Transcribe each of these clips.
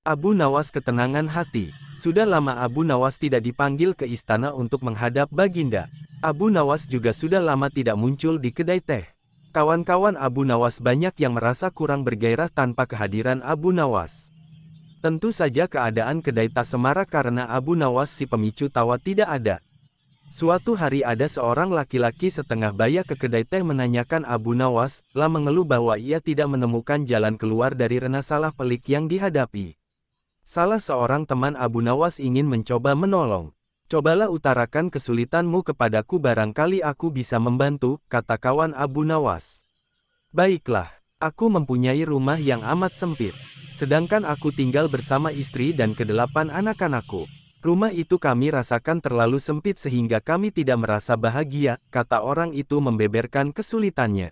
Abu Nawas ketenangan hati. Sudah lama Abu Nawas tidak dipanggil ke istana untuk menghadap Baginda. Abu Nawas juga sudah lama tidak muncul di kedai teh. Kawan-kawan Abu Nawas banyak yang merasa kurang bergairah tanpa kehadiran Abu Nawas. Tentu saja keadaan kedai tak semarak karena Abu Nawas si pemicu tawa tidak ada. Suatu hari ada seorang laki-laki setengah baya ke kedai teh menanyakan Abu Nawas, lah mengeluh bahwa ia tidak menemukan jalan keluar dari masalah pelik yang dihadapi. Salah seorang teman Abu Nawas ingin mencoba menolong. Cobalah utarakan kesulitanmu kepadaku barangkali aku bisa membantu, kata kawan Abu Nawas. Baiklah, aku mempunyai rumah yang amat sempit. Sedangkan aku tinggal bersama istri dan kedelapan anak-anakku. Rumah itu kami rasakan terlalu sempit sehingga kami tidak merasa bahagia, kata orang itu membeberkan kesulitannya.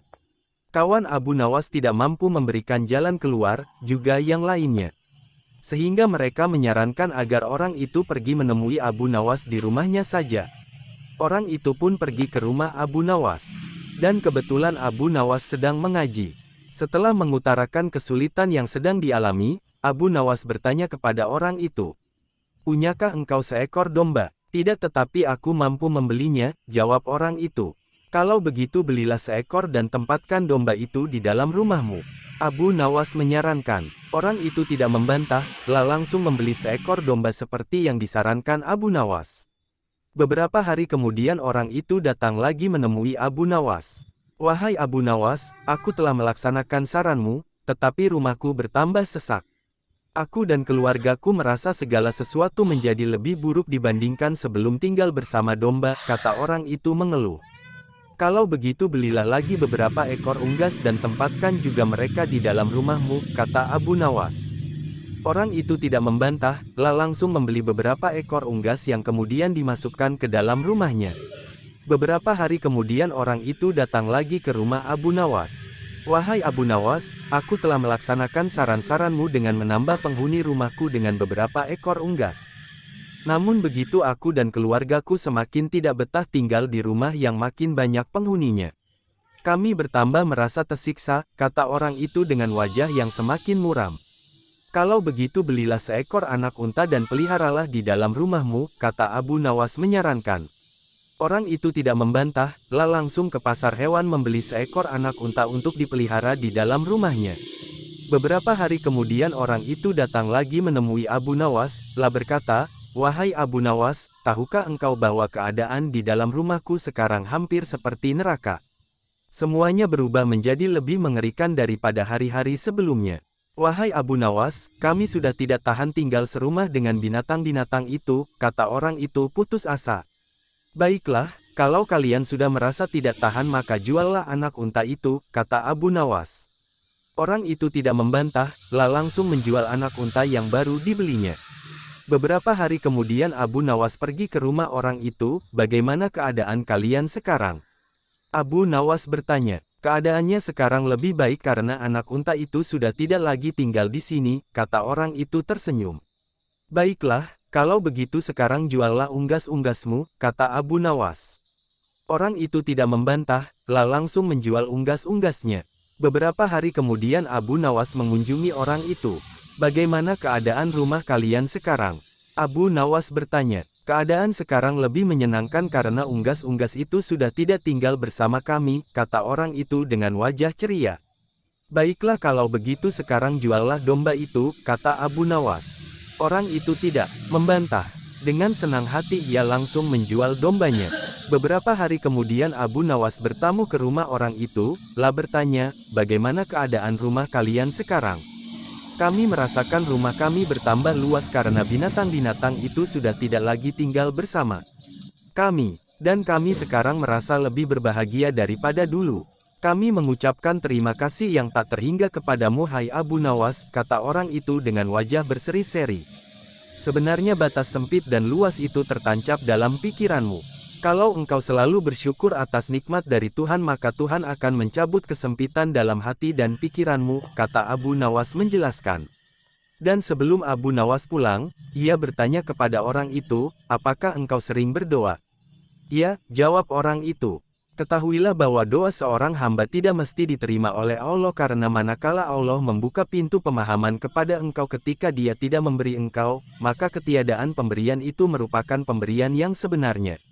Kawan Abu Nawas tidak mampu memberikan jalan keluar, juga yang lainnya. Sehingga mereka menyarankan agar orang itu pergi menemui Abu Nawas di rumahnya saja. Orang itu pun pergi ke rumah Abu Nawas. Dan kebetulan Abu Nawas sedang mengaji. Setelah mengutarakan kesulitan yang sedang dialami, Abu Nawas bertanya kepada orang itu. Punyakah engkau seekor domba? Tidak, tetapi aku mampu membelinya, jawab orang itu. Kalau begitu belilah seekor dan tempatkan domba itu di dalam rumahmu. Abu Nawas menyarankan. Orang itu tidak membantah, langsung membeli seekor domba seperti yang disarankan Abu Nawas. Beberapa hari kemudian orang itu datang lagi menemui Abu Nawas. Wahai Abu Nawas, aku telah melaksanakan saranmu, tetapi rumahku bertambah sesak. Aku dan keluargaku merasa segala sesuatu menjadi lebih buruk dibandingkan sebelum tinggal bersama domba, kata orang itu mengeluh. Kalau begitu belilah lagi beberapa ekor unggas dan tempatkan juga mereka di dalam rumahmu, kata Abu Nawas. Orang itu tidak membantah, langsung membeli beberapa ekor unggas yang kemudian dimasukkan ke dalam rumahnya. Beberapa hari kemudian orang itu datang lagi ke rumah Abu Nawas. Wahai Abu Nawas, aku telah melaksanakan saran-saranmu dengan menambah penghuni rumahku dengan beberapa ekor unggas. Namun begitu aku dan keluargaku semakin tidak betah tinggal di rumah yang makin banyak penghuninya. Kami bertambah merasa tersiksa, kata orang itu dengan wajah yang semakin muram. Kalau begitu belilah seekor anak unta dan peliharalah di dalam rumahmu, kata Abu Nawas menyarankan. Orang itu tidak membantah, langsung ke pasar hewan membeli seekor anak unta untuk dipelihara di dalam rumahnya. Beberapa hari kemudian orang itu datang lagi menemui Abu Nawas, berkata, Wahai Abu Nawas, tahukah engkau bahwa keadaan di dalam rumahku sekarang hampir seperti neraka? Semuanya berubah menjadi lebih mengerikan daripada hari-hari sebelumnya. Wahai Abu Nawas, kami sudah tidak tahan tinggal serumah dengan binatang-binatang itu, kata orang itu putus asa. Baiklah, kalau kalian sudah merasa tidak tahan maka juallah anak unta itu, kata Abu Nawas. Orang itu tidak membantah, langsung menjual anak unta yang baru dibelinya. Beberapa hari kemudian Abu Nawas pergi ke rumah orang itu, bagaimana keadaan kalian sekarang? Abu Nawas bertanya, keadaannya sekarang lebih baik karena anak unta itu sudah tidak lagi tinggal di sini, kata orang itu tersenyum. Baiklah, kalau begitu sekarang juallah unggas-unggasmu, kata Abu Nawas. Orang itu tidak membantah, langsung menjual unggas-unggasnya. Beberapa hari kemudian Abu Nawas mengunjungi orang itu. Bagaimana keadaan rumah kalian sekarang? Abu Nawas bertanya. Keadaan sekarang lebih menyenangkan karena unggas-unggas itu sudah tidak tinggal bersama kami, kata orang itu dengan wajah ceria. Baiklah kalau begitu sekarang juallah domba itu, kata Abu Nawas. Orang itu tidak membantah. Dengan senang hati ia langsung menjual dombanya. Beberapa hari kemudian Abu Nawas bertamu ke rumah orang itu, bertanya, bagaimana keadaan rumah kalian sekarang? Kami merasakan rumah kami bertambah luas karena binatang-binatang itu sudah tidak lagi tinggal bersama kami, dan kami sekarang merasa lebih berbahagia daripada dulu. Kami mengucapkan terima kasih yang tak terhingga kepadamu hai Abu Nawas, kata orang itu dengan wajah berseri-seri. Sebenarnya batas sempit dan luas itu tertancap dalam pikiranmu. Kalau engkau selalu bersyukur atas nikmat dari Tuhan maka Tuhan akan mencabut kesempitan dalam hati dan pikiranmu, kata Abu Nawas menjelaskan. Dan sebelum Abu Nawas pulang, ia bertanya kepada orang itu, apakah engkau sering berdoa? Ya, jawab orang itu. Ketahuilah bahwa doa seorang hamba tidak mesti diterima oleh Allah karena manakala Allah membuka pintu pemahaman kepada engkau ketika Dia tidak memberi engkau, maka ketiadaan pemberian itu merupakan pemberian yang sebenarnya.